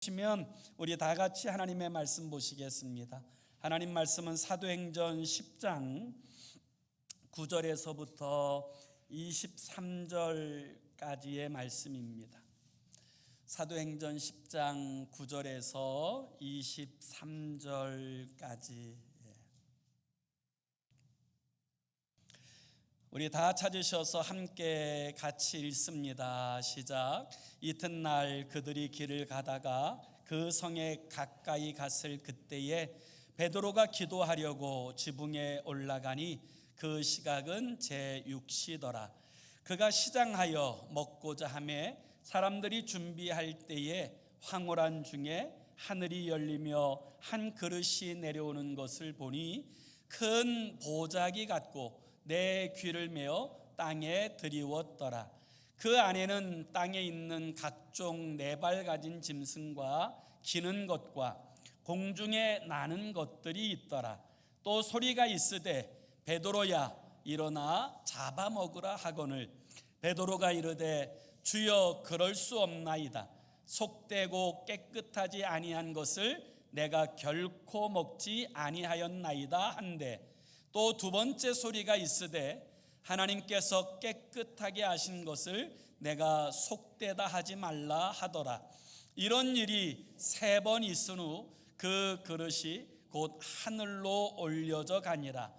시면 우리 다 같이 하나님의 말씀 보시겠습니다. 하나님 말씀은 사도행전 10장 9절에서부터 23절까지의 말씀입니다. 사도행전 10장 9절에서 23절까지. 우리 다 찾으셔서 함께 같이 읽습니다. 시작. 이튿날 그들이 길을 가다가 그 성에 가까이 갔을 그때에 베드로가 기도하려고 지붕에 올라가니 그 시각은 제6시더라. 그가 시장하여 먹고자 하매 사람들이 준비할 때에 황홀한 중에 하늘이 열리며 한 그릇이 내려오는 것을 보니 큰 보자기 같고 내 귀를 메어 땅에 드리웠더라. 그 안에는 땅에 있는 각종 네 발 가진 짐승과 기는 것과 공중에 나는 것들이 있더라. 또 소리가 있으되 베드로야 일어나 잡아먹으라 하거늘 베드로가 이르되 주여 그럴 수 없나이다. 속되고 깨끗하지 아니한 것을 내가 결코 먹지 아니하였나이다 한데 또 두 번째 소리가 있으되 하나님께서 깨끗하게 하신 것을 내가 속되다 하지 말라 하더라. 이런 일이 3번 있은 후 그 그릇이 곧 하늘로 올려져 가니라.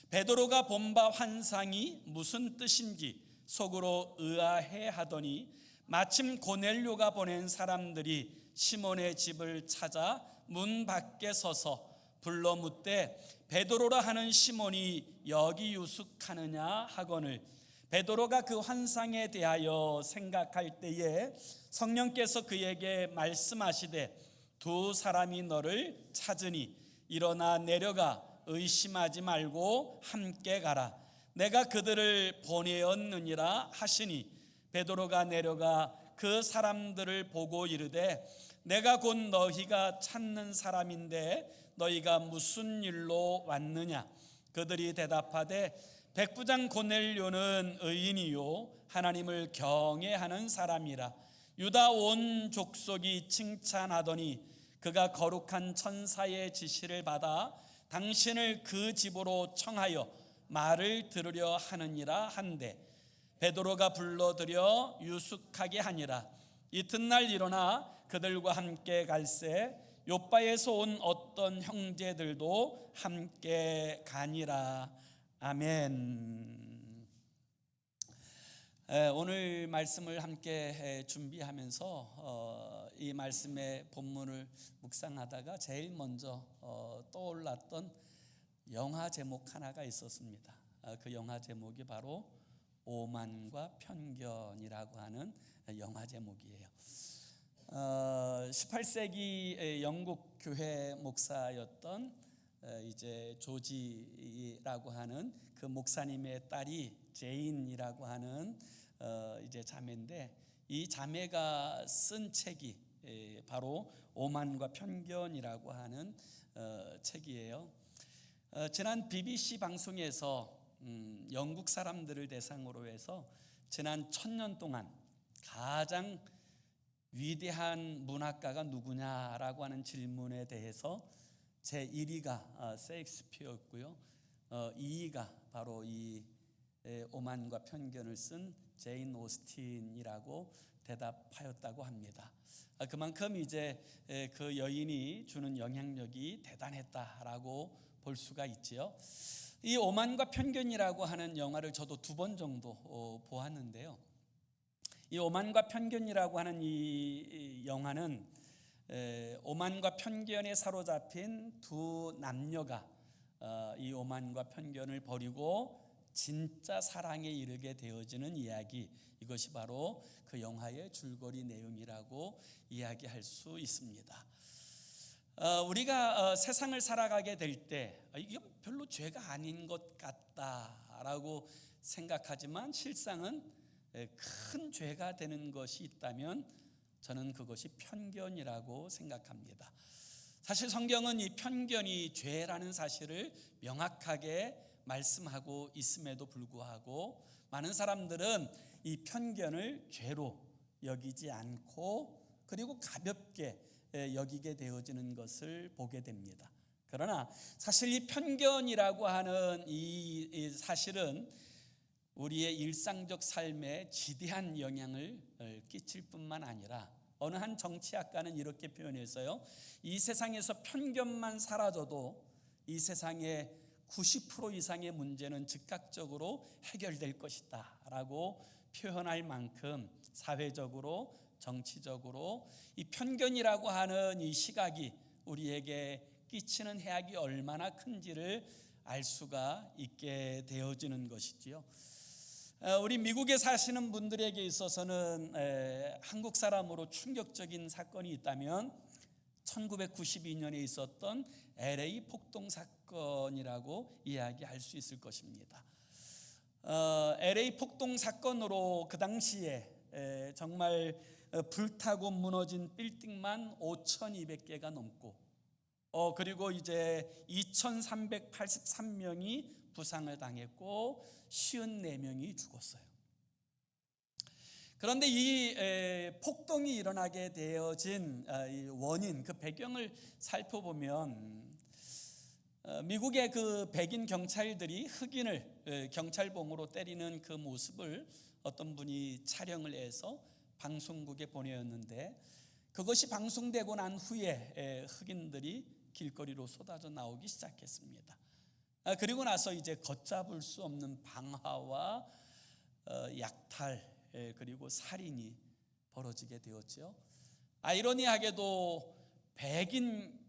베드로가 본 바 환상이 무슨 뜻인지 속으로 의아해 하더니 마침 고넬료가 보낸 사람들이 시몬의 집을 찾아 문 밖에 서서 불러 묻되 베드로라 하는 시몬이 여기 유숙하느냐 하거늘 베드로가 그 환상에 대하여 생각할 때에 성령께서 그에게 말씀하시되 두 사람이 너를 찾으니 일어나 내려가 의심하지 말고 함께 가라. 내가 그들을 보내었느니라 하시니 베드로가 내려가 그 사람들을 보고 이르되 내가 곧 너희가 찾는 사람인데 너희가 무슨 일로 왔느냐? 그들이 대답하되 백부장 고넬료는 의인이요 하나님을 경외하는 사람이라. 유다 온 족속이 칭찬하더니 그가 거룩한 천사의 지시를 받아 당신을 그 집으로 청하여 말을 들으려 하느니라 한데 베드로가 불러들여 유숙하게 하니라. 이튿날 일어나 그들과 함께 갈새 요바에서 온 어떤 형제들도 함께 가니라. 아멘. 오늘 말씀을 함께 준비하면서 이 말씀의 본문을 묵상하다가 제일 먼저 떠올랐던 영화 제목 하나가 있었습니다. 그 영화 제목이 바로 오만과 편견이라고 하는 영화 제목이에요. 18세기 영국 교회 목사였던 이제 조지라고 하는 그 목사님의 딸이 제인이라고 하는 이제 자매인데 이 자매가 쓴 책이 바로 오만과 편견이라고 하는 책이에요. 지난 BBC 방송에서 영국 사람들을 대상으로 해서 지난 1000년 동안 가장 위대한 문학가가 누구냐라고 하는 질문에 대해서 제1위가 셰익스피어였고요. 2위가 바로 이 오만과 편견을 쓴 제인 오스틴이라고 대답하였다고 합니다. 그만큼 이제 그 여인이 주는 영향력이 대단했다라고 볼 수가 있지요. 이 오만과 편견이라고 하는 영화를 저도 2번 정도 보았는데요. 이 오만과 편견이라고 하는 이 영화는 오만과 편견에 사로잡힌 두 남녀가 이 오만과 편견을 버리고 진짜 사랑에 이르게 되어지는 이야기, 이것이 바로 그 영화의 줄거리 내용이라고 이야기할 수 있습니다. 우리가 세상을 살아가게 될 때 이건 별로 죄가 아닌 것 같다라고 생각하지만 실상은 큰 죄가 되는 것이 있다면 저는 그것이 편견이라고 생각합니다. 사실 성경은 이 편견이 죄라는 사실을 명확하게 말씀하고 있음에도 불구하고 많은 사람들은 이 편견을 죄로 여기지 않고 그리고 가볍게 여기게 되어지는 것을 보게 됩니다. 그러나 사실 이 편견이라고 하는 이 사실은 우리의 일상적 삶에 지대한 영향을 끼칠 뿐만 아니라 어느 한 정치학가는 이렇게 표현했어요. 이 세상에서 편견만 사라져도 이 세상의 90% 이상의 문제는 즉각적으로 해결될 것이다 라고 표현할 만큼 사회적으로 정치적으로 이 편견이라고 하는 이 시각이 우리에게 끼치는 해악이 얼마나 큰지를 알 수가 있게 되어지는 것이지요. 우리 미국에 사시는 분들에게 있어서는 한국 사람으로 충격적인 사건이 있다면 1992년에 있었던 LA 폭동 사건이라고 이야기할 수 있을 것입니다. LA 폭동 사건으로 그 당시에 정말 불타고 무너진 빌딩만 5,200개가 넘고 그리고 이제 2,383명이 부상을 당했고 54명이 죽었어요. 그런데 이 폭동이 일어나게 되어진 원인, 그 배경을 살펴보면 미국의 그 백인 경찰들이 흑인을 경찰봉으로 때리는 그 모습을 어떤 분이 촬영을 해서 방송국에 보내었는데 그것이 방송되고 난 후에 흑인들이 길거리로 쏟아져 나오기 시작했습니다. 그리고 나서 이제 걷잡을 수 없는 방화와 약탈 그리고 살인이 벌어지게 되었죠. 아이러니하게도 백인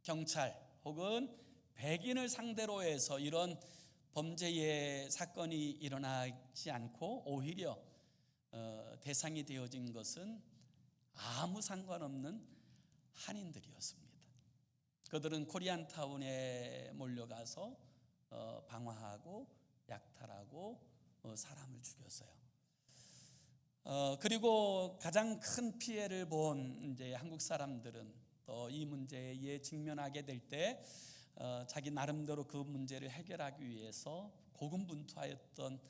경찰 혹은 백인을 상대로 해서 이런 범죄의 사건이 일어나지 않고 오히려 대상이 되어진 것은 아무 상관없는 한인들이었습니다. 그들은 코리안타운에 몰려가서 방화하고 약탈하고 사람을 죽였어요. 그리고 가장 큰 피해를 본 이제 한국 사람들은 또 이 문제에 직면하게 될 때 자기 나름대로 그 문제를 해결하기 위해서 고군분투하였던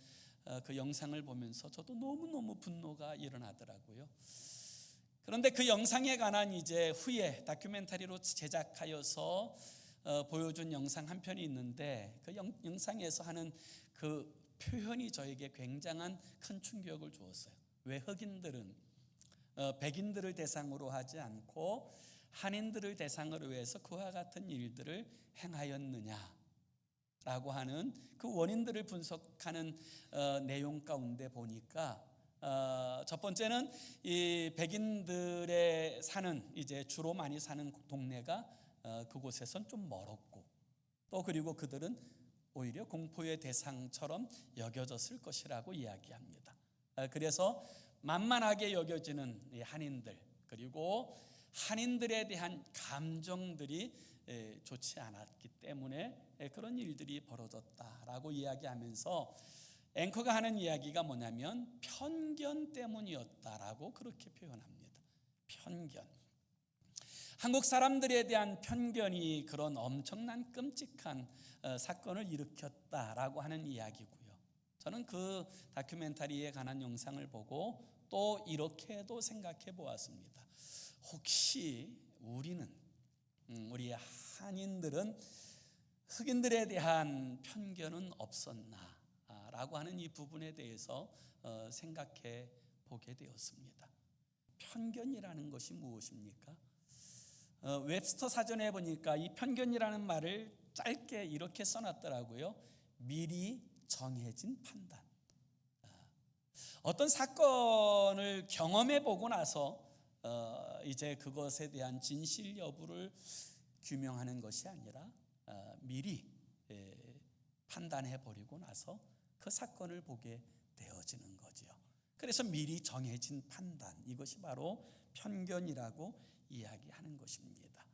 그 영상을 보면서 저도 너무너무 분노가 일어나더라고요. 그런데 그 영상에 관한 이제 후에 다큐멘터리로 제작하여서 보여준 영상 한 편이 있는데 그 영상에서 하는 그 표현이 저에게 굉장한 큰 충격을 주었어요. 왜 흑인들은 백인들을 대상으로 하지 않고 한인들을 대상으로 해서 그와 같은 일들을 행하였느냐라고 하는 그 원인들을 분석하는 내용 가운데 보니까 첫 번째는 이 백인들의 사는 이제 주로 많이 사는 동네가 그곳에선 좀 멀었고 또 그리고 그들은 오히려 공포의 대상처럼 여겨졌을 것이라고 이야기합니다. 그래서 만만하게 여겨지는 이 한인들 그리고 한인들에 대한 감정들이 좋지 않았기 때문에 그런 일들이 벌어졌다라고 이야기하면서 앵커가 하는 이야기가 뭐냐면 편견 때문이었다라고 그렇게 표현합니다. 편견. 한국 사람들에 대한 편견이 그런 엄청난 끔찍한 사건을 일으켰다라고 하는 이야기고요. 저는 그 다큐멘터리에 관한 영상을 보고 또 이렇게도 생각해 보았습니다. 혹시 우리는 우리 한인들은 흑인들에 대한 편견은 없었나? 라고 하는 이 부분에 대해서 생각해 보게 되었습니다. 편견이라는 것이 무엇입니까? 웹스터 사전에 보니까 이 편견이라는 말을 짧게 이렇게 써놨더라고요. 미리 정해진 판단. 어떤 사건을 경험해 보고 나서 이제 그것에 대한 진실 여부를 규명하는 것이 아니라 미리 판단해 버리고 나서 그 사건을 보게 되어지는 거죠. 그래서 미리 정해진 판단, 이것이 바로 편견이라고 이야기하는 것입니다.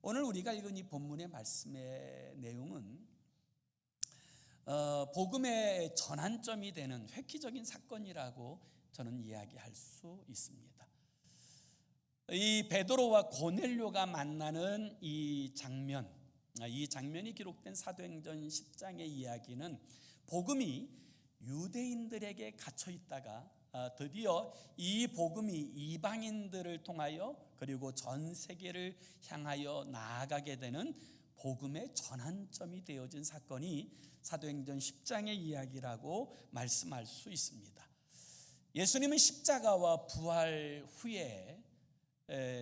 오늘 우리가 읽은 이 본문의 말씀의 내용은 복음의 전환점이 되는 획기적인 사건이라고 저는 이야기할 수 있습니다. 이 베드로와 고넬료가 만나는 이 장면이 기록된 사도행전 10장의 이야기는 복음이 유대인들에게 갇혀 있다가 드디어 이 복음이 이방인들을 통하여 그리고 전 세계를 향하여 나아가게 되는 복음의 전환점이 되어진 사건이 사도행전 10장의 이야기라고 말씀할 수 있습니다. 예수님은 십자가와 부활 후에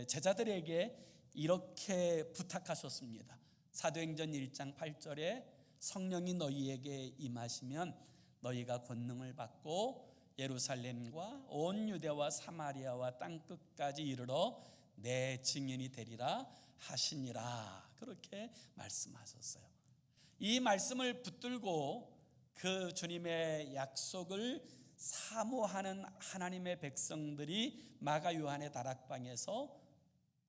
제자들에게 이렇게 부탁하셨습니다. 사도행전 1장 8절에 성령이 너희에게 임하시면 너희가 권능을 받고 예루살렘과 온 유대와 사마리아와 땅끝까지 이르러 내 증인이 되리라 하시니라, 그렇게 말씀하셨어요. 이 말씀을 붙들고 그 주님의 약속을 사모하는 하나님의 백성들이 마가 요한의 다락방에서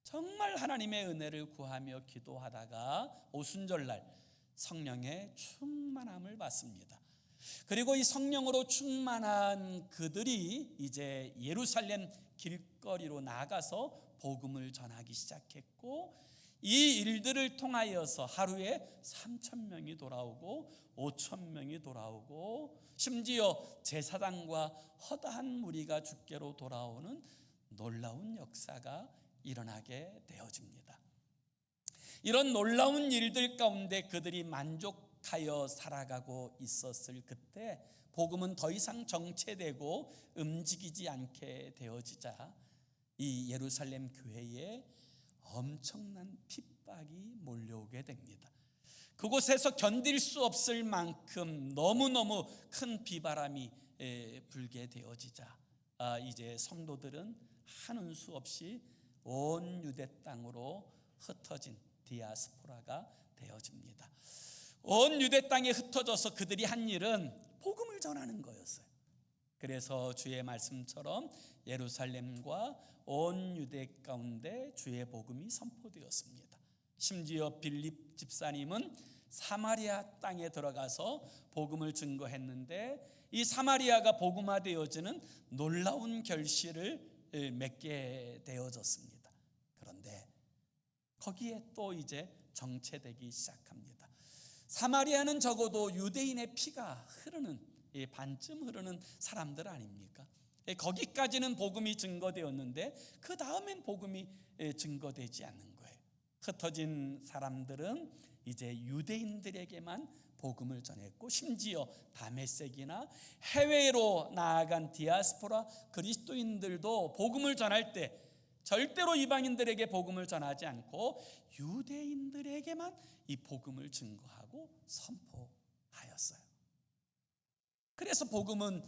정말 하나님의 은혜를 구하며 기도하다가 오순절날 성령의 충만함을 받습니다. 그리고 이 성령으로 충만한 그들이 이제 예루살렘 길거리로 나가서 복음을 전하기 시작했고, 이 일들을 통하여서 하루에 3,000명이 돌아오고 5,000명이 돌아오고 심지어 제사장과 허다한 무리가 주께로 돌아오는 놀라운 역사가 일어나게 되어집니다. 이런 놀라운 일들 가운데 그들이 만족하여 살아가고 있었을 그때 복음은 더 이상 정체되고 움직이지 않게 되어지자 이 예루살렘 교회에 엄청난 핍박이 몰려오게 됩니다. 그곳에서 견딜 수 없을 만큼 너무너무 큰 비바람이 불게 되어지자 이제 성도들은 하는 수 없이 온 유대 땅으로 흩어진 디아스포라가 되어집니다. 온 유대 땅에 흩어져서 그들이 한 일은 복음을 전하는 거였어요. 그래서 주의 말씀처럼 예루살렘과 온 유대 가운데 주의 복음이 선포되었습니다. 심지어 빌립 집사님은 사마리아 땅에 들어가서 복음을 증거했는데 이 사마리아가 복음화되어지는 놀라운 결실을 맺게 되어졌습니다. 그런데 거기에 또 이제 정체되기 시작합니다. 사마리아는 적어도 유대인의 피가 흐르는, 반쯤 흐르는 사람들 아닙니까? 거기까지는 복음이 증거되었는데 그 다음엔 복음이 증거되지 않는 거예요. 흩어진 사람들은 이제 유대인들에게만 복음을 전했고, 심지어 다메섹이나 해외로 나아간 디아스포라 그리스도인들도 복음을 전할 때 절대로 이방인들에게 복음을 전하지 않고 유대인들에게만 이 복음을 증거하고 선포하였어요. 그래서 복음은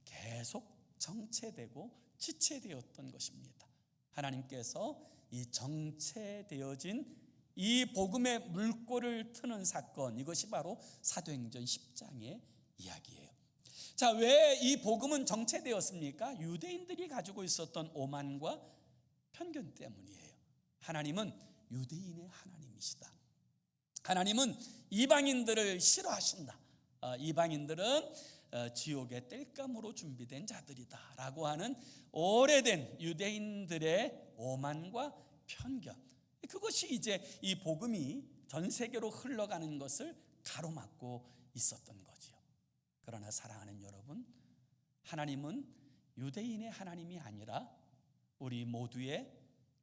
계속 정체되고 지체되었던 것입니다. 하나님께서 이 정체되어진 이 복음의 물꼬를 트는 사건, 이것이 바로 사도행전 10장의 이야기예요. 자, 왜 이 복음은 정체되었습니까? 유대인들이 가지고 있었던 오만과 편견 때문이에요. 하나님은 유대인의 하나님이시다. 하나님은 이방인들을 싫어하신다. 이방인들은 지옥의 땔감으로 준비된 자들이다 라고 하는 오래된 유대인들의 오만과 편견, 그것이 이제 이 복음이 전 세계로 흘러가는 것을 가로막고 있었던 거지요. 그러나 사랑하는 여러분, 하나님은 유대인의 하나님이 아니라 우리 모두의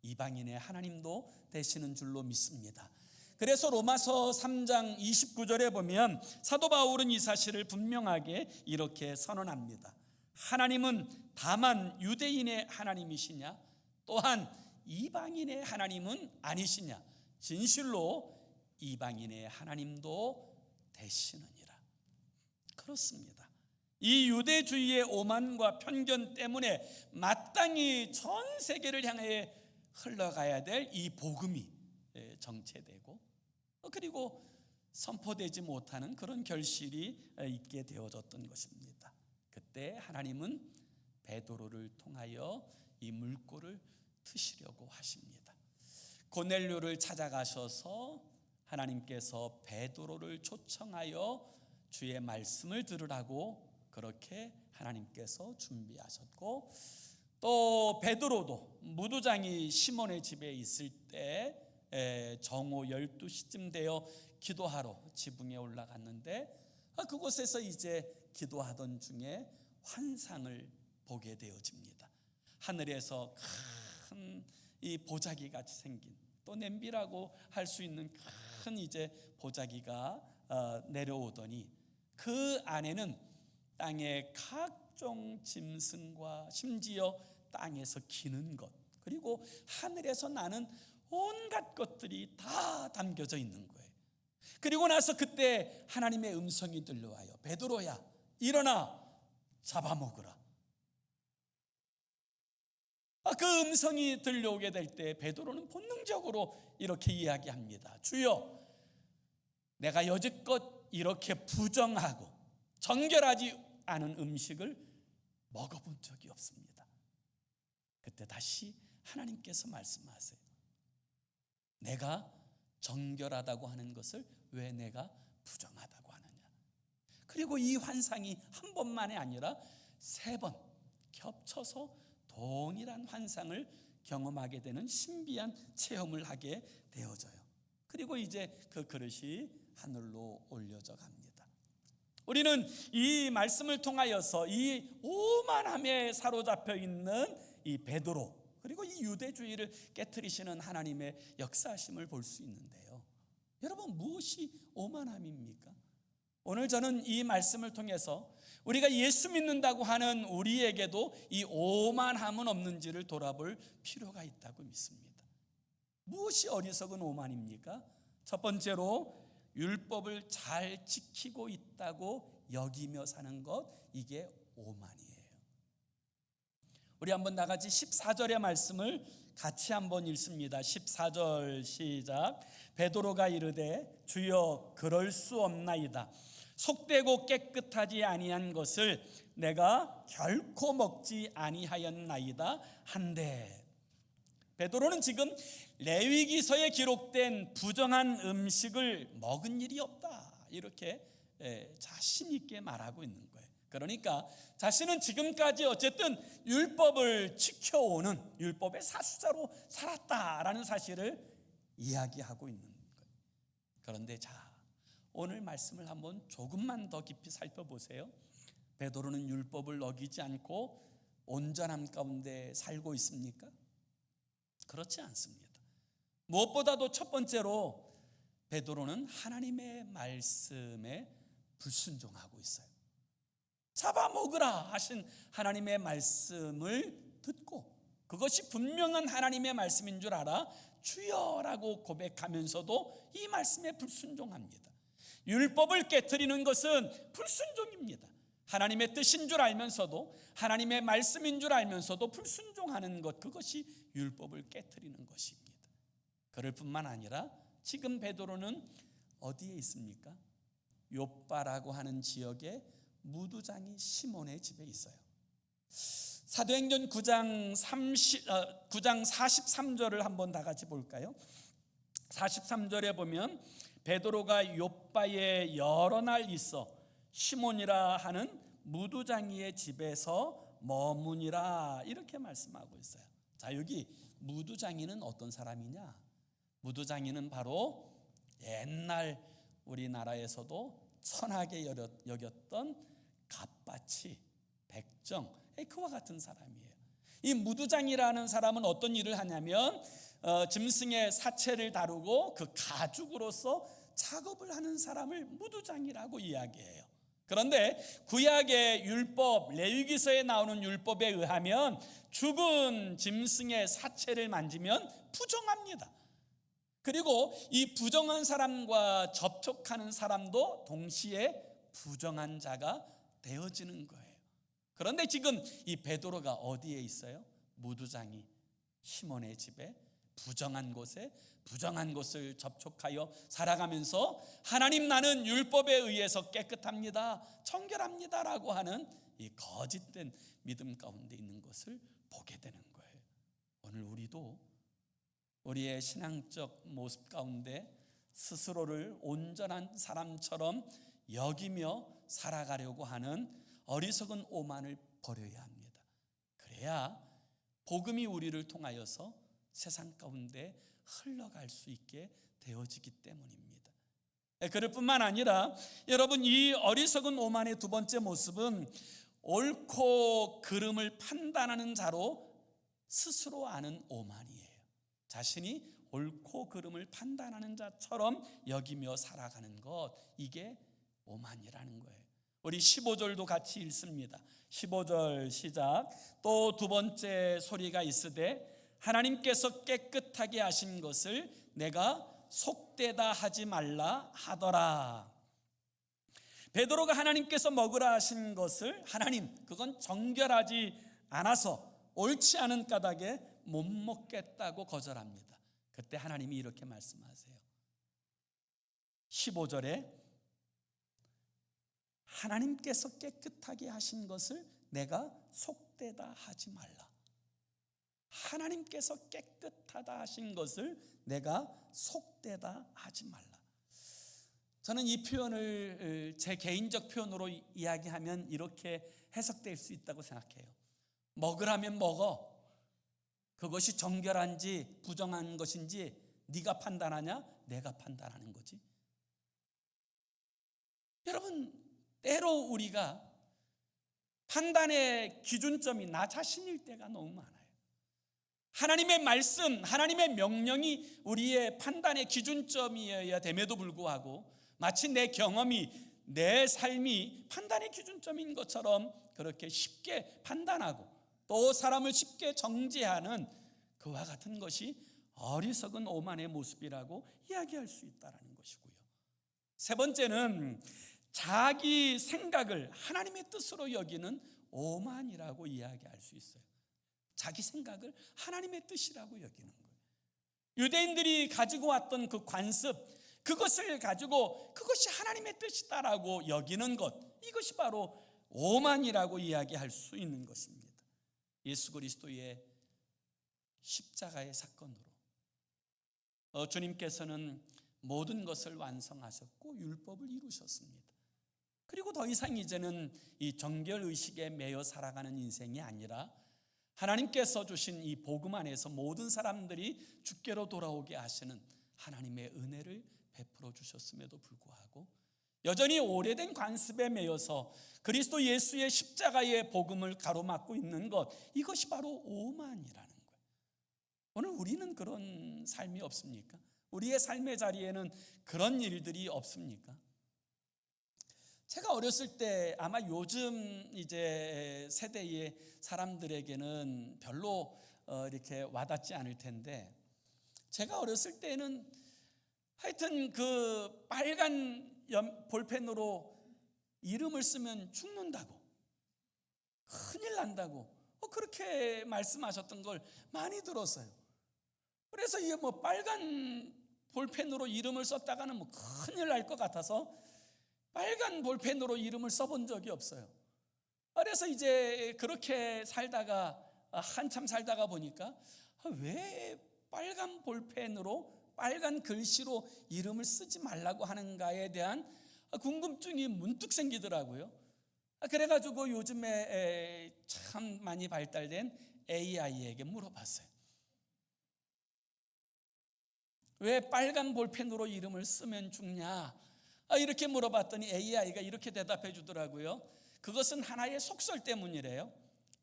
이방인의 하나님도 되시는 줄로 믿습니다. 그래서 로마서 3장 29절에 보면 사도 바울은 이 사실을 분명하게 이렇게 선언합니다. 하나님은 다만 유대인의 하나님이시냐? 또한 이방인의 하나님은 아니시냐? 진실로 이방인의 하나님도 되시느니라. 그렇습니다. 이 유대주의의 오만과 편견 때문에 마땅히 전 세계를 향해 흘러가야 될 이 복음이 정체되고, 그리고 선포되지 못하는 그런 결실이 있게 되어졌던 것입니다. 그때 하나님은 베드로를 통하여 이 물꼬를 트시려고 하십니다. 고넬료를 찾아가셔서 하나님께서 베드로를 초청하여 주의 말씀을 들으라고 그렇게 하나님께서 준비하셨고, 또 베드로도 무두장이 시몬의 집에 있을 때 정오 12시쯤 되어 기도하러 지붕에 올라갔는데 그곳에서 이제 기도하던 중에 환상을 보게 되어집니다. 하늘에서 큰 이 보자기 같이 생긴, 또 냄비라고 할 수 있는 큰 이제 보자기가 내려오더니 그 안에는 땅의 각종 짐승과 심지어 땅에서 기는 것, 그리고 하늘에서 나는 온갖 것들이 다 담겨져 있는 거예요. 그리고 나서 그때 하나님의 음성이 들려와요. 베드로야, 일어나 잡아먹으라. 그 음성이 들려오게 될 때 베드로는 본능적으로 이렇게 이야기합니다. 주여, 내가 여지껏 이렇게 부정하고 정결하지 않은 음식을 먹어본 적이 없습니다. 그때 다시 하나님께서 말씀하세요. 내가 정결하다고 하는 것을 왜 내가 부정하다고 하느냐. 그리고 이 환상이 한 번만이 아니라 3번 겹쳐서 동일한 환상을 경험하게 되는 신비한 체험을 하게 되어져요. 그리고 이제 그 그릇이 하늘로 올려져 갑니다. 우리는 이 말씀을 통하여서 이 오만함에 사로잡혀 있는 이 베드로, 그리고 이 유대주의를 깨트리시는 하나님의 역사하심을 볼 수 있는데요. 여러분, 무엇이 오만함입니까? 오늘 저는 이 말씀을 통해서 우리가 예수 믿는다고 하는 우리에게도 이 오만함은 없는지를 돌아볼 필요가 있다고 믿습니다. 무엇이 어리석은 오만입니까? 첫 번째로 율법을 잘 지키고 있다고 여기며 사는 것, 이게 오만이에요. 우리 한번 다 같이 14절의 말씀을 같이 한번 읽습니다. 14절 시작. 베드로가 이르되 주여, 그럴 수 없나이다. 속되고 깨끗하지 아니한 것을 내가 결코 먹지 아니하였나이다 한데, 베드로는 지금 레위기서에 기록된 부정한 음식을 먹은 일이 없다, 이렇게 자신 있게 말하고 있는 거예요. 그러니까 자신은 지금까지 어쨌든 율법을 지켜오는 율법의 사수자로 살았다라는 사실을 이야기하고 있는 거예요. 그런데 오늘 말씀을 한번 조금만 더 깊이 살펴보세요. 베드로는 율법을 어기지 않고 온전함 가운데 살고 있습니까? 그렇지 않습니다. 무엇보다도 첫 번째로 베드로는 하나님의 말씀에 불순종하고 있어요. 잡아먹으라 하신 하나님의 말씀을 듣고 그것이 분명한 하나님의 말씀인 줄 알아 주여라고 고백하면서도 이 말씀에 불순종합니다. 율법을 깨트리는 것은 불순종입니다. 하나님의 뜻인 줄 알면서도, 하나님의 말씀인 줄 알면서도 불순종하는 것, 그것이 율법을 깨트리는 것입니다. 그럴 뿐만 아니라 지금 베드로는 어디에 있습니까? 욥바라고 하는 지역에 무두장이 시몬의 집에 있어요. 사도행전 9장 43절을 한번 다 같이 볼까요? 43절에 보면 베드로가 욥바에 여러 날 있어 시몬이라 하는 무두장이의 집에서 머무니라, 이렇게 말씀하고 있어요. 자, 여기 무두장이는 어떤 사람이냐? 무두장이는 바로 옛날 우리나라에서도 천하게 여겼던 갑바치, 백정, 그와 같은 사람이에요. 이 무두장이라는 사람은 어떤 일을 하냐면 짐승의 사체를 다루고 그 가죽으로서 작업을 하는 사람을 무두장이라고 이야기해요. 그런데 구약의 율법, 레위기서에 나오는 율법에 의하면 죽은 짐승의 사체를 만지면 부정합니다. 그리고 이 부정한 사람과 접촉하는 사람도 동시에 부정한 자가 되어지는 거예요. 그런데 지금 이 베드로가 어디에 있어요? 무두장이 시몬의 집에, 부정한 곳에, 부정한 곳을 접촉하여 살아가면서 하나님, 나는 율법에 의해서 깨끗합니다, 청결합니다라고 하는 이 거짓된 믿음 가운데 있는 것을 보게 되는 거예요. 오늘 우리도 우리의 신앙적 모습 가운데 스스로를 온전한 사람처럼 여기며 살아가려고 하는 어리석은 오만을 버려야 합니다. 그래야 복음이 우리를 통하여서 세상 가운데 흘러갈 수 있게 되어지기 때문입니다. 그럴 뿐만 아니라 여러분, 이 어리석은 오만의 두 번째 모습은 옳고 그름을 판단하는 자로 스스로 아는 오만이에요. 자신이 옳고 그름을 판단하는 자처럼 여기며 살아가는 것, 이게 오만이라는 거예요. 우리 15절도 같이 읽습니다. 15절 시작. 또 두 번째 소리가 있으되 하나님께서 깨끗하게 하신 것을 내가 속되다 하지 말라 하더라. 베드로가 하나님께서 먹으라 하신 것을 하나님, 그건 정결하지 않아서 옳지 않은 까닭에 못 먹겠다고 거절합니다. 그때 하나님이 이렇게 말씀하세요. 15절에 하나님께서 깨끗하게 하신 것을 내가 속되다 하지 말라. 하나님께서 깨끗하다 하신 것을 내가 속되다 하지 말라. 저는 이 표현을 제 개인적 표현으로 이야기하면 이렇게 해석될 수 있다고 생각해요. 먹으라면 먹어. 그것이 정결한지 부정한 것인지 네가 판단하냐? 내가 판단하는 거지. 여러분, 때로 우리가 판단의 기준점이 나 자신일 때가 너무 많아요. 하나님의 말씀, 하나님의 명령이 우리의 판단의 기준점이어야 됨에도 불구하고 마치 내 경험이, 내 삶이 판단의 기준점인 것처럼 그렇게 쉽게 판단하고 또 사람을 쉽게 정죄하는 그와 같은 것이 어리석은 오만의 모습이라고 이야기할 수 있다는 것이고요. 세 번째는 자기 생각을 하나님의 뜻으로 여기는 오만이라고 이야기할 수 있어요. 자기 생각을 하나님의 뜻이라고 여기는 거예요. 유대인들이 가지고 왔던 그 관습, 그것을 가지고 그것이 하나님의 뜻이다라고 여기는 것, 이것이 바로 오만이라고 이야기할 수 있는 것입니다. 예수 그리스도의 십자가의 사건으로 주님께서는 모든 것을 완성하셨고 율법을 이루셨습니다. 그리고 더 이상 이제는 이 정결의식에 매여 살아가는 인생이 아니라 하나님께서 주신 이 복음 안에서 모든 사람들이 주께로 돌아오게 하시는 하나님의 은혜를 베풀어 주셨음에도 불구하고 여전히 오래된 관습에 매여서 그리스도 예수의 십자가의 복음을 가로막고 있는 것, 이것이 바로 오만이라는 거예요. 오늘 우리는 그런 삶이 없습니까? 우리의 삶의 자리에는 그런 일들이 없습니까? 제가 어렸을 때 아마 요즘 이제 세대의 사람들에게는 별로 이렇게 와닿지 않을 텐데, 제가 어렸을 때는 하여튼 그 빨간 볼펜으로 이름을 쓰면 죽는다고, 큰일 난다고 그렇게 말씀하셨던 걸 많이 들었어요. 그래서 이게 뭐 빨간 볼펜으로 이름을 썼다가는 뭐 큰일 날 것 같아서 빨간 볼펜으로 이름을 써본 적이 없어요. 그래서 이제 그렇게 살다가 한참 살다가 보니까 왜 빨간 볼펜으로 빨간 글씨로 이름을 쓰지 말라고 하는가에 대한 궁금증이 문득 생기더라고요. 그래가지고 요즘에 참 많이 발달된 AI에게 물어봤어요. 왜 빨간 볼펜으로 이름을 쓰면 죽냐? 이렇게 물어봤더니 AI가 이렇게 대답해 주더라고요. 그것은 하나의 속설 때문이래요.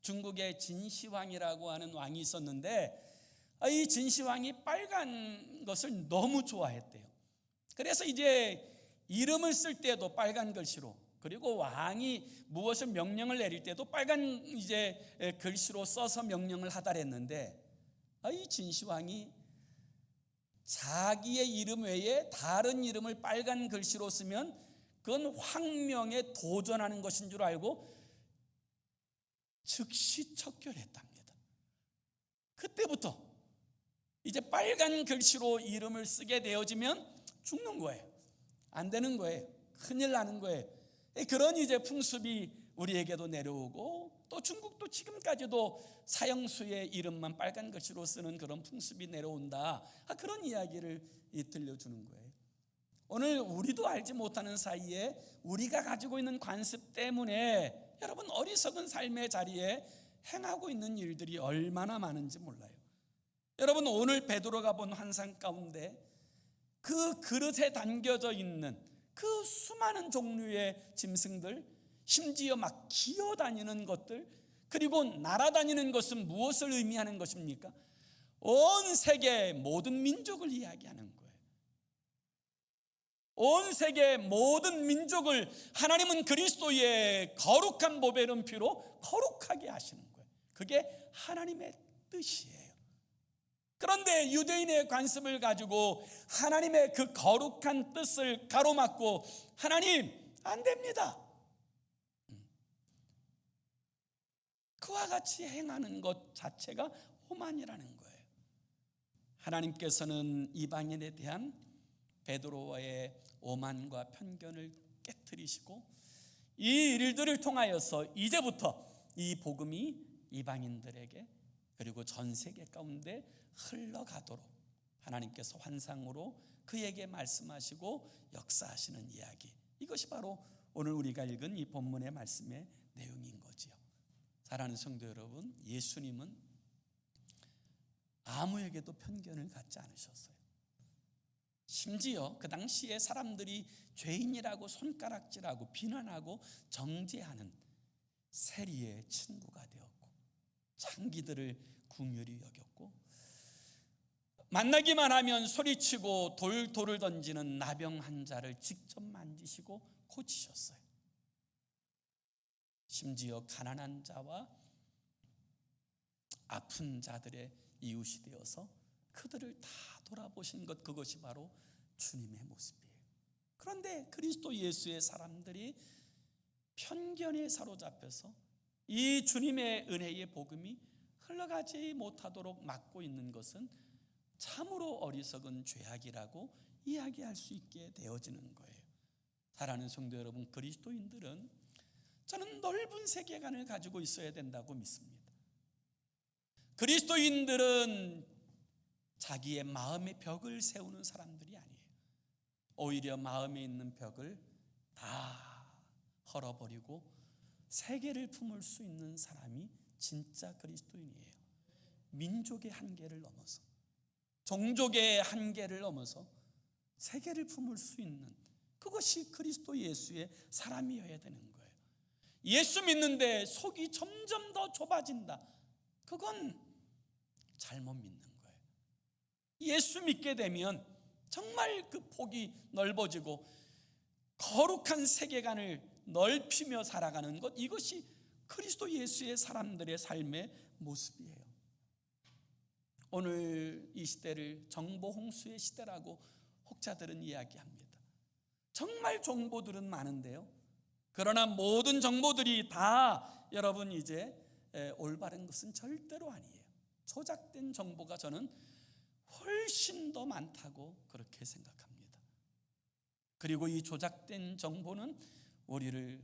중국에 진시황이라고 하는 왕이 있었는데 이 진시황이 빨간 것을 너무 좋아했대요. 그래서 이제 이름을 쓸 때도 빨간 글씨로, 그리고 왕이 무엇을 명령을 내릴 때도 빨간 이제 글씨로 써서 명령을 하달했는데 이 진시황이 자기의 이름 외에 다른 이름을 빨간 글씨로 쓰면 그건 황명에 도전하는 것인 줄 알고 즉시 척결했답니다. 그때부터 이제 빨간 글씨로 이름을 쓰게 되어지면 죽는 거예요. 안 되는 거예요. 큰일 나는 거예요. 그런 이제 풍습이 우리에게도 내려오고, 또 중국도 지금까지도 사형수의 이름만 빨간 글씨로 쓰는 그런 풍습이 내려온다, 그런 이야기를 들려주는 거예요. 오늘 우리도 알지 못하는 사이에 우리가 가지고 있는 관습 때문에 여러분 어리석은 삶의 자리에 행하고 있는 일들이 얼마나 많은지 몰라요. 여러분, 오늘 베드로가 본 환상 가운데 그 그릇에 담겨져 있는 그 수많은 종류의 짐승들, 심지어 막 기어다니는 것들, 그리고 날아다니는 것은 무엇을 의미하는 것입니까? 온 세계 모든 민족을 이야기하는 거예요. 온 세계 모든 민족을 하나님은 그리스도의 거룩한 보배로운 피로 거룩하게 하시는 거예요. 그게 하나님의 뜻이에요. 그런데 유대인의 관습을 가지고 하나님의 그 거룩한 뜻을 가로막고 하나님 안 됩니다, 그와 같이 행하는 것 자체가 오만이라는 거예요. 하나님께서는 이방인에 대한 베드로와의 오만과 편견을 깨트리시고 이 일들을 통하여서 이제부터 이 복음이 이방인들에게 그리고 전 세계 가운데 흘러가도록 하나님께서 환상으로 그에게 말씀하시고 역사하시는 이야기, 이것이 바로 오늘 우리가 읽은 이 본문의 말씀의 내용인 거지요. 사랑하는 성도 여러분, 예수님은 아무에게도 편견을 갖지 않으셨어요. 심지어 그 당시에 사람들이 죄인이라고 손가락질하고 비난하고 정죄하는 세리의 친구가 되었고, 창기들을 긍휼히 여겼고, 만나기만 하면 소리치고 돌을 던지는 나병 환자를 직접 만지시고 고치셨어요. 심지어 가난한 자와 아픈 자들의 이웃이 되어서 그들을 다 돌아보신 것, 그것이 바로 주님의 모습이에요. 그런데 그리스도 예수의 사람들이 편견에 사로잡혀서 이 주님의 은혜의 복음이 흘러가지 못하도록 막고 있는 것은 참으로 어리석은 죄악이라고 이야기할 수 있게 되어지는 거예요. 사랑하는 성도 여러분, 그리스도인들은 저는 넓은 세계관을 가지고 있어야 된다고 믿습니다. 그리스도인들은 자기의 마음의 벽을 세우는 사람들이 아니에요. 오히려 마음에 있는 벽을 다 헐어버리고 세계를 품을 수 있는 사람이 진짜 그리스도인이에요. 민족의 한계를 넘어서, 종족의 한계를 넘어서 세계를 품을 수 있는, 그것이 그리스도 예수의 사람이어야 되는 거예요. 예수 믿는데 속이 점점 더 좁아진다, 그건 잘못 믿는 거예요. 예수 믿게 되면 정말 그 폭이 넓어지고 거룩한 세계관을 넓히며 살아가는 것, 이것이 그리스도 예수의 사람들의 삶의 모습이에요. 오늘 이 시대를 정보 홍수의 시대라고 혹자들은 이야기합니다. 정말 정보들은 많은데요, 그러나 모든 정보들이 다 여러분 이제 올바른 것은 절대로 아니에요. 조작된 정보가 저는 훨씬 더 많다고 그렇게 생각합니다. 그리고 이 조작된 정보는 우리를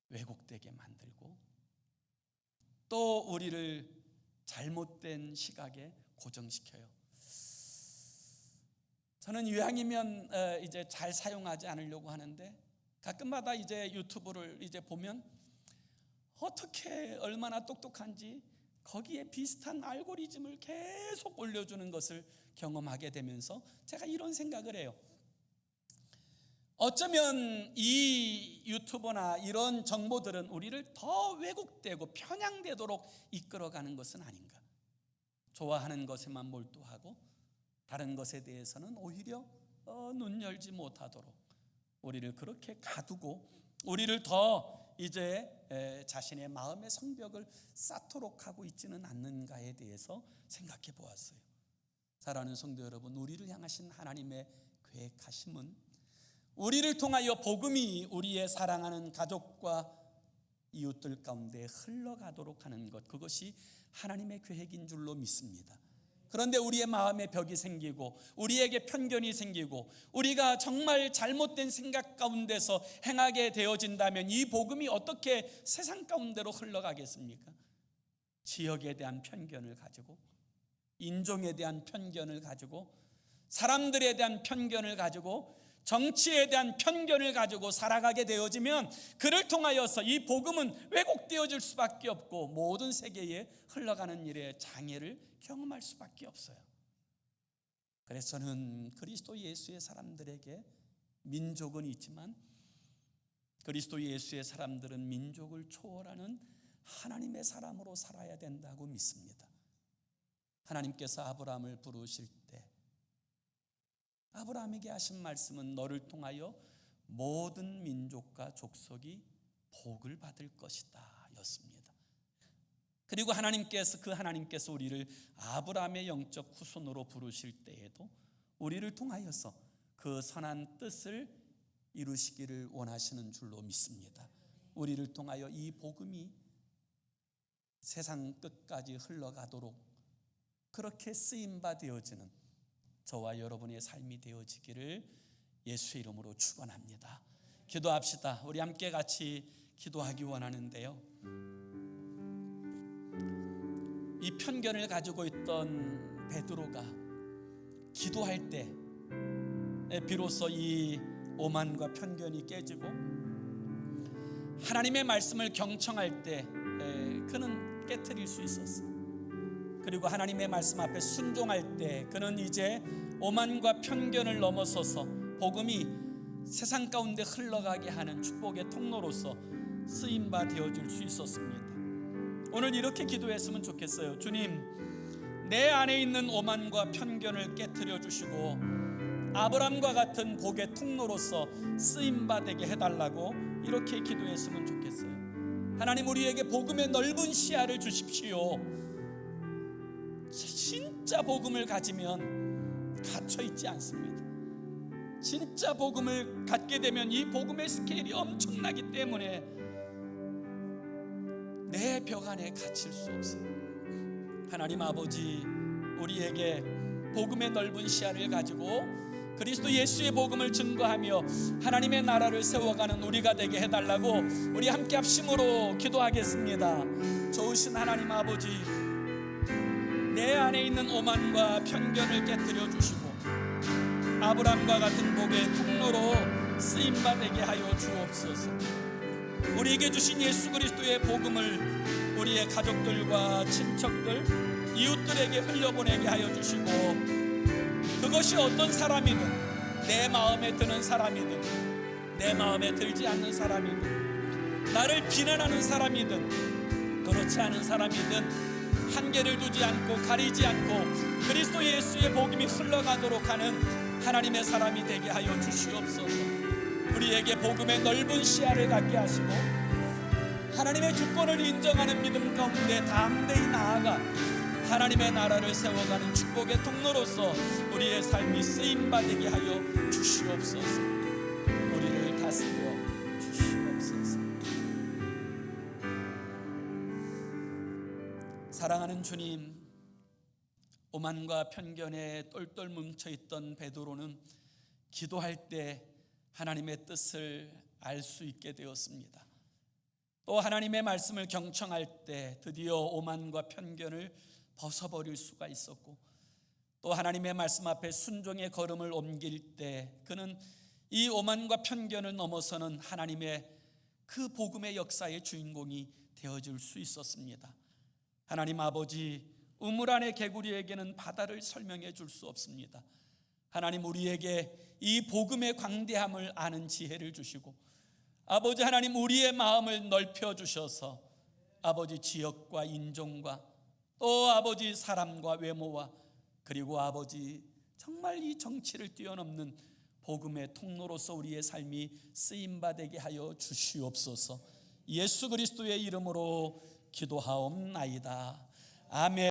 왜곡되게 만들고 또 우리를 잘못된 시각에 고정시켜요. 저는 이왕이면 이제 잘 사용하지 않으려고 하는데, 가끔마다 이제 유튜브를 이제 보면 어떻게 얼마나 똑똑한지 거기에 비슷한 알고리즘을 계속 올려주는 것을 경험하게 되면서 제가 이런 생각을 해요. 어쩌면 이 유튜브나 이런 정보들은 우리를 더 왜곡되고 편향되도록 이끌어가는 것은 아닌가. 좋아하는 것에만 몰두하고 다른 것에 대해서는 오히려 눈 열지 못하도록 우리를 그렇게 가두고 우리를 더 이제 자신의 마음의 성벽을 쌓도록 하고 있지는 않는가에 대해서 생각해 보았어요. 사랑하는 성도 여러분, 우리를 향하신 하나님의 계획하심은 우리를 통하여 복음이 우리의 사랑하는 가족과 이웃들 가운데 흘러가도록 하는 것, 그것이 하나님의 계획인 줄로 믿습니다. 그런데 우리의 마음에 벽이 생기고 우리에게 편견이 생기고 우리가 정말 잘못된 생각 가운데서 행하게 되어진다면 이 복음이 어떻게 세상 가운데로 흘러가겠습니까? 지역에 대한 편견을 가지고, 인종에 대한 편견을 가지고, 사람들에 대한 편견을 가지고, 정치에 대한 편견을 가지고 살아가게 되어지면 그를 통하여서 이 복음은 왜곡되어질 수밖에 없고 모든 세계에 흘러가는 일에 장애를 경험할 수밖에 없어요. 그래서 저는 그리스도 예수의 사람들에게 민족은 있지만 그리스도 예수의 사람들은 민족을 초월하는 하나님의 사람으로 살아야 된다고 믿습니다. 하나님께서 아브라함을 부르실 때 아브라함에게 하신 말씀은 너를 통하여 모든 민족과 족속이 복을 받을 것이다 였습니다. 그리고 하나님께서 우리를 아브라함의 영적 후손으로 부르실 때에도 우리를 통하여서 그 선한 뜻을 이루시기를 원하시는 줄로 믿습니다. 우리를 통하여 이 복음이 세상 끝까지 흘러가도록 그렇게 쓰임바 되어지는 저와 여러분의 삶이 되어지기를 예수의 이름으로 축원합니다. 기도합시다. 우리 함께 같이 기도하기 원하는데요, 이 편견을 가지고 있던 베드로가 기도할 때 비로소 이 오만과 편견이 깨지고 하나님의 말씀을 경청할 때 그는 깨트릴 수 있었어. 그리고 하나님의 말씀 앞에 순종할 때 그는 이제 오만과 편견을 넘어서서 복음이 세상 가운데 흘러가게 하는 축복의 통로로서 쓰임바 되어질 수 있었습니다. 오늘 이렇게 기도했으면 좋겠어요. 주님, 내 안에 있는 오만과 편견을 깨트려 주시고 아브람과 같은 복의 통로로서 쓰임받게 해달라고 이렇게 기도했으면 좋겠어요. 하나님, 우리에게 복음의 넓은 시야를 주십시오. 진짜 복음을 가지면 갇혀있지 않습니다. 진짜 복음을 갖게 되면 이 복음의 스케일이 엄청나기 때문에 내 벽 안에 갇힐 수 없어요. 하나님 아버지, 우리에게 복음의 넓은 시야를 가지고 그리스도 예수의 복음을 증거하며 하나님의 나라를 세워가는 우리가 되게 해달라고 우리 함께 합심으로 기도하겠습니다. 좋으신 하나님 아버지, 내 안에 있는 오만과 편견을 깨트려 주시고 아브람과 같은 복의 통로로 쓰임받게 하여 주옵소서. 우리에게 주신 예수 그리스도의 복음을 우리의 가족들과 친척들, 이웃들에게 흘려보내게 하여 주시고 그것이 어떤 사람이든, 내 마음에 드는 사람이든 내 마음에 들지 않는 사람이든 나를 비난하는 사람이든 그렇지 않은 사람이든 한계를 두지 않고 가리지 않고 그리스도 예수의 복음이 흘러가도록 하는 하나님의 사람이 되게 하여 주시옵소서. 우리에게 복음의 넓은 시야를 갖게 하시고 하나님의 주권을 인정하는 믿음 가운데 담대히 나아가 하나님의 나라를 세워가는 축복의 통로로서 우리의 삶이 쓰임받게 하여 주시옵소서. 우리를 다스려 주시옵소서. 사랑하는 주님, 오만과 편견에 똘똘 뭉쳐있던 베드로는 기도할 때 하나님의 뜻을 알 수 있게 되었습니다. 또 하나님의 말씀을 경청할 때 드디어 오만과 편견을 벗어버릴 수가 있었고, 또 하나님의 말씀 앞에 순종의 걸음을 옮길 때 그는 이 오만과 편견을 넘어서는 하나님의 그 복음의 역사의 주인공이 되어줄 수 있었습니다. 하나님 아버지, 우물 안의 개구리에게는 바다를 설명해 줄 수 없습니다. 하나님, 우리에게 이 복음의 광대함을 아는 지혜를 주시고 아버지 하나님, 우리의 마음을 넓혀 주셔서 아버지 지역과 인종과 또 아버지 사람과 외모와 그리고 아버지 정말 이 정치를 뛰어넘는 복음의 통로로서 우리의 삶이 쓰임받게 하여 주시옵소서. 예수 그리스도의 이름으로 기도하옵나이다. 아멘.